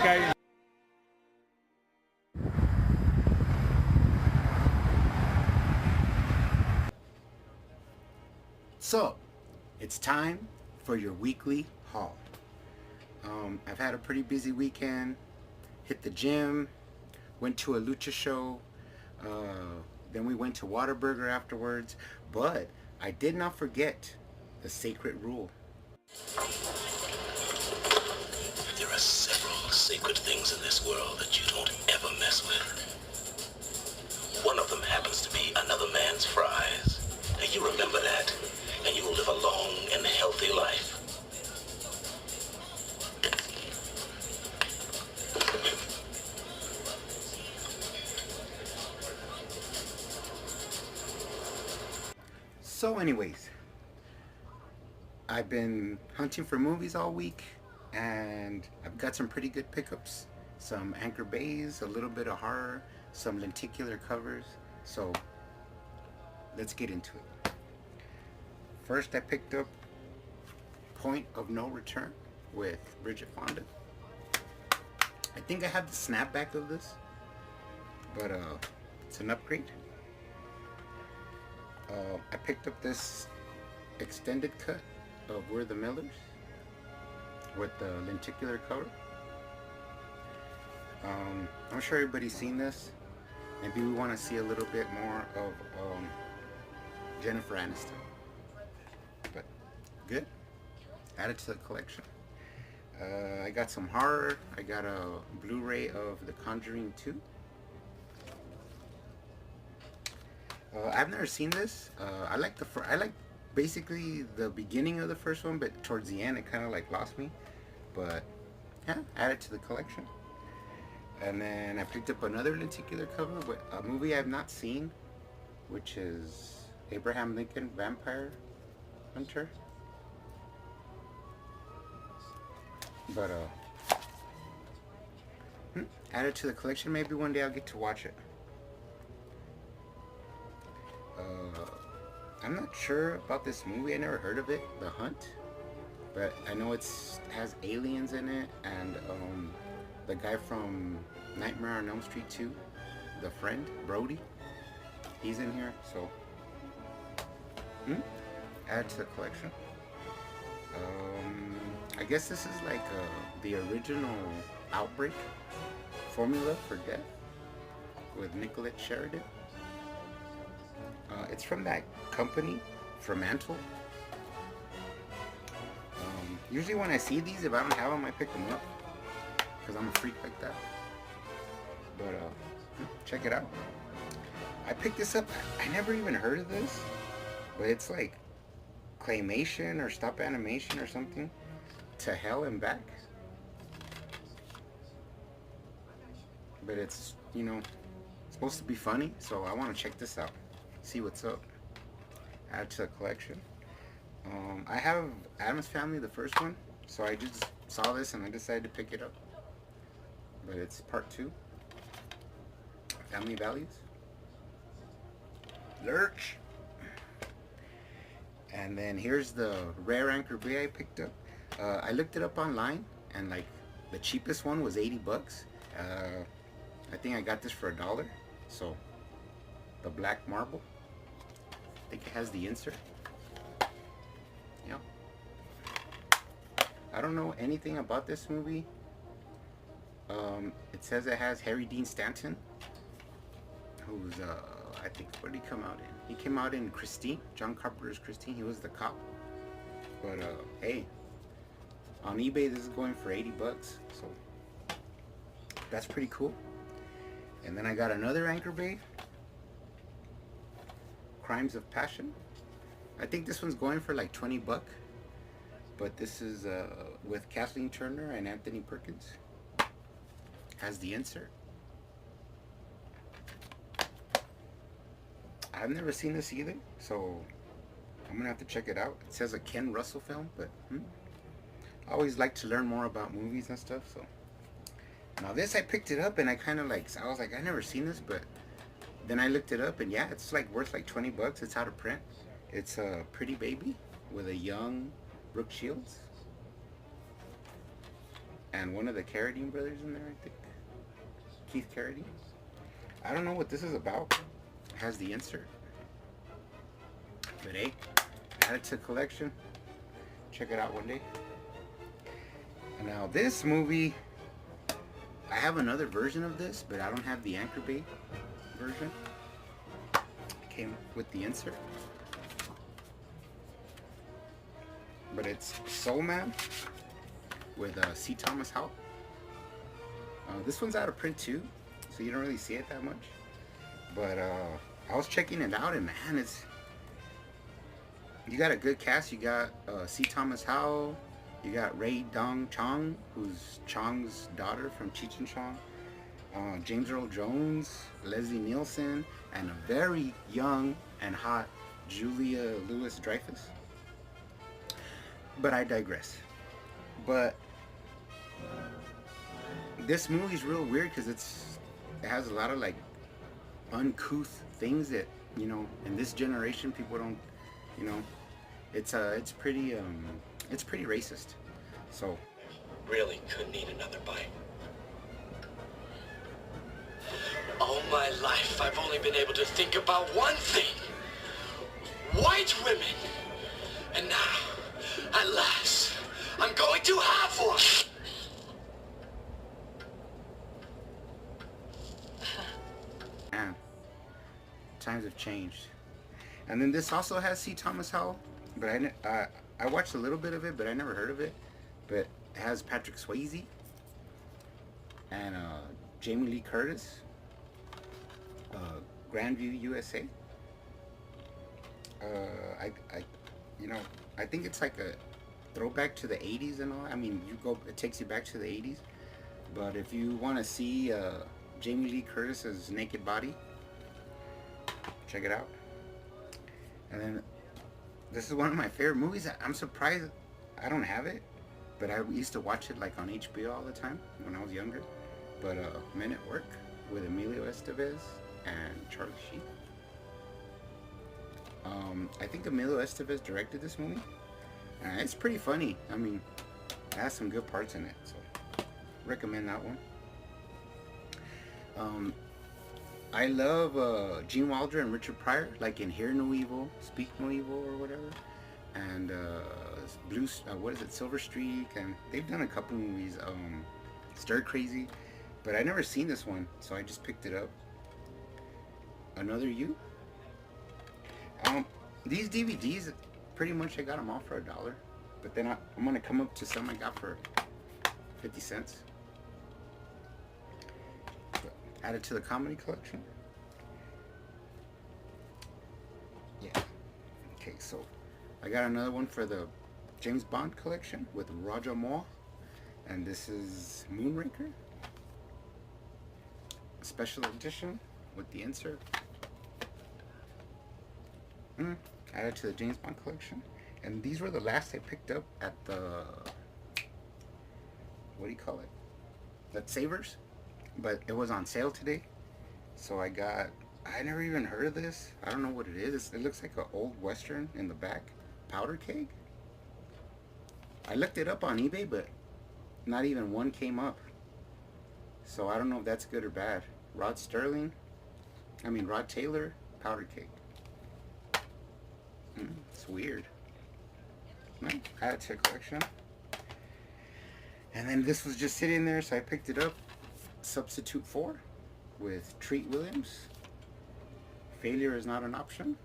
guy. So, it's time for your weekly haul. I've had a pretty busy weekend. Hit the gym, went to a lucha show, then we went to Whataburger afterwards. But I did not forget the sacred rule. There are several sacred things in this world that you don't ever mess with. One of them happens to be another man's fries. Now you remember that, and you will live a long and healthy life. So anyways, I've been hunting for movies all week, and I've got some pretty good pickups. Some Anchor Bays, a little bit of horror, some lenticular covers. So let's get into it. First, I picked up Point of No Return with Bridget Fonda. I think I have the snapback of this, but it's an upgrade. I picked up this extended cut of We're the Millers with the lenticular cover. I'm sure everybody's seen this. Maybe we want to see a little bit more of Jennifer Aniston. But good. Add it to the collection. I got some horror. I got a Blu Ray of The Conjuring 2. I've never seen this. I like basically the beginning of the first one, but towards the end it kind of like lost me. But yeah, add it to the collection. And then I picked up another lenticular cover with a movie I've not seen, which is Abraham Lincoln Vampire Hunter. But add it to the collection. Maybe one day I'll get to watch it. I'm not sure about this movie. I never heard of it, The Hunt, but I know it has aliens in it, and the guy from Nightmare on Elm Street 2, the friend Brody, he's in here. So add to the collection. I guess this is like the original Outbreak formula for death with Nicolette Sheridan. It's from that company, Fremantle. Usually when I see these, if I don't have them, I pick them up because I'm a freak like that. But check it out. I picked this up. I never even heard of this, but it's like claymation or stop animation or something. To Hell and Back. But it's, supposed to be funny, so I want to check this out. See what's up. Add to the collection. I have Addams Family, the first one, so I just saw this and I decided to pick it up. But it's part 2. Family Values. Lurch. And then here's the rare Anchor Bay I picked up. I looked it up online, and like the cheapest one was $80. I think I got this for $1. So the black marble. I think it has the insert. Yeah. I don't know anything about this movie. It says it has Harry Dean Stanton, who's I think, what did he come out in? He came out in Christine, John Carpenter's Christine. He was the cop. But hey, on eBay this is going for $80, so that's pretty cool. And then I got another Anchor Bay, Crimes of Passion. I think this one's going for like $20, but this is with Kathleen Turner and Anthony Perkins. Has the insert. I've never seen this either, so I'm gonna have to check it out. It says a Ken Russell film, but I always like to learn more about movies and stuff. So now this, I picked it up and I kind of like, I was like, I never seen this, but then I looked it up and yeah, it's like worth like $20. It's out of print. It's a Pretty Baby with a young Brooke Shields, and one of the Carradine brothers in there, I think. Keith Carradine. I don't know what this is about. It has the insert. But hey, add it to collection. Check it out one day. And now this movie, I have another version of this, but I don't have the Anchor Bay version. It came with the insert. But it's Soul Man with C. Thomas Howell. This one's out of print too, so you don't really see it that much. But I was checking it out, and man, you got a good cast. You got C. Thomas Howell. You got Ray Dong Chong, who's Chong's daughter from Cheech and Chong. James Earl Jones, Leslie Nielsen, and a very young and hot Julia Louis-Dreyfus. But I digress. But this movie's real weird because it has a lot of like uncouth things that, you know, in this generation people don't, you know, it's pretty racist. So Really could need another bite. All my life I've only been able to think about one thing. White women. And now, at last, I'm going to have one. man, times have changed. And then this also has C. Thomas Howell, but I watched a little bit of it, but I never heard of it. But it has Patrick Swayze and Jamie Lee Curtis, Grandview, USA. You know, I think it's like a throwback to the 80s and all. I mean, it takes you back to the 80s. But if you want to see Jamie Lee Curtis's naked body, check it out. And then this is one of my favorite movies. I'm surprised I don't have it, but I used to watch it like on HBO all the time when I was younger. But Men at Work with Emilio Estevez and Charlie Sheen. I think Emilio Estevez directed this movie. And it's pretty funny. I mean, it has some good parts in it, so recommend that one. I love Gene Wilder and Richard Pryor, like in Hear No Evil, Speak No Evil, or whatever. And Silver Streak, and they've done a couple movies. Stir Crazy, but I never seen this one, so I just picked it up. Another You. These DVDs, pretty much I got them all for $1, but then I'm gonna come up to some I got for 50 cents. But add it to the comedy collection. Yeah. Okay, so I got another one for the James Bond collection with Roger Moore, and this is Moonraker, special edition with the insert. Add it to the James Bond collection. And these were the last I picked up at the, what do you call it? That Savers. But it was on sale today. So I never even heard of this. I don't know what it is. It looks like an old Western in the back. Powder keg. I looked it up on eBay, but not even one came up. So I don't know if that's good or bad. Rod Taylor, powder keg. It's weird. Add it to a collection. And then this was just sitting there, so I picked it up. Substitute 4 with Treat Williams. Failure is Not an Option.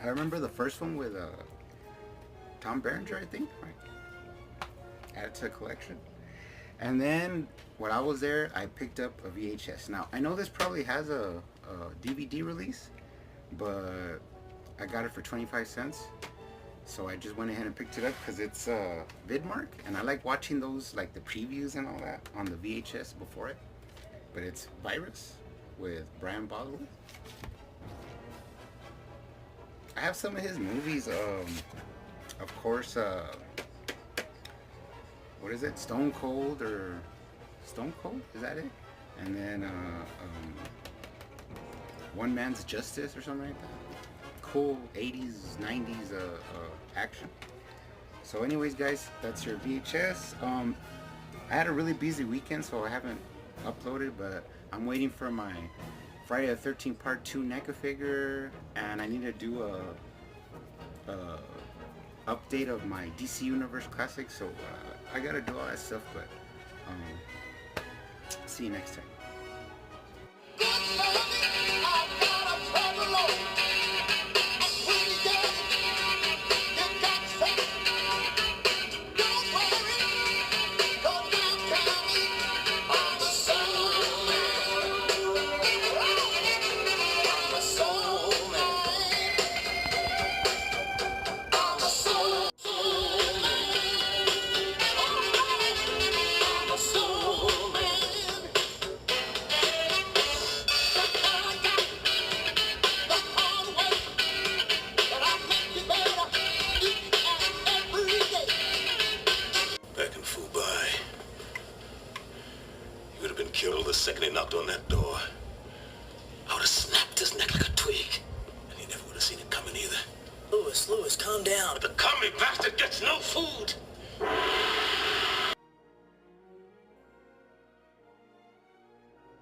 I remember the first one with Tom Berenger, I think. Right. Add it to a collection. And then while I was there, I picked up a VHS. Now I know this probably has a DVD release, but I got it for 25 cents. So I just went ahead and picked it up because it's Vidmark, and I like watching those, like the previews and all that on the VHS before it. But it's Virus with Brian Boswell. I have some of his movies. Of course, what is it? Stone Cold? Is that it? And then One Man's Justice or something like that. Cool 80s, 90s action. So anyways, guys, that's your VHS. I had a really busy weekend, so I haven't uploaded, but I'm waiting for my Friday the 13th Part 2 NECA figure, and I need to do a update of my DC Universe Classic, so I gotta do all that stuff, but see you next time. Back in Fubai, you would have been killed the second he knocked on that door. I would have snapped his neck like a twig, and he never would have seen it coming either. Louis, calm down. The commie bastard gets no food.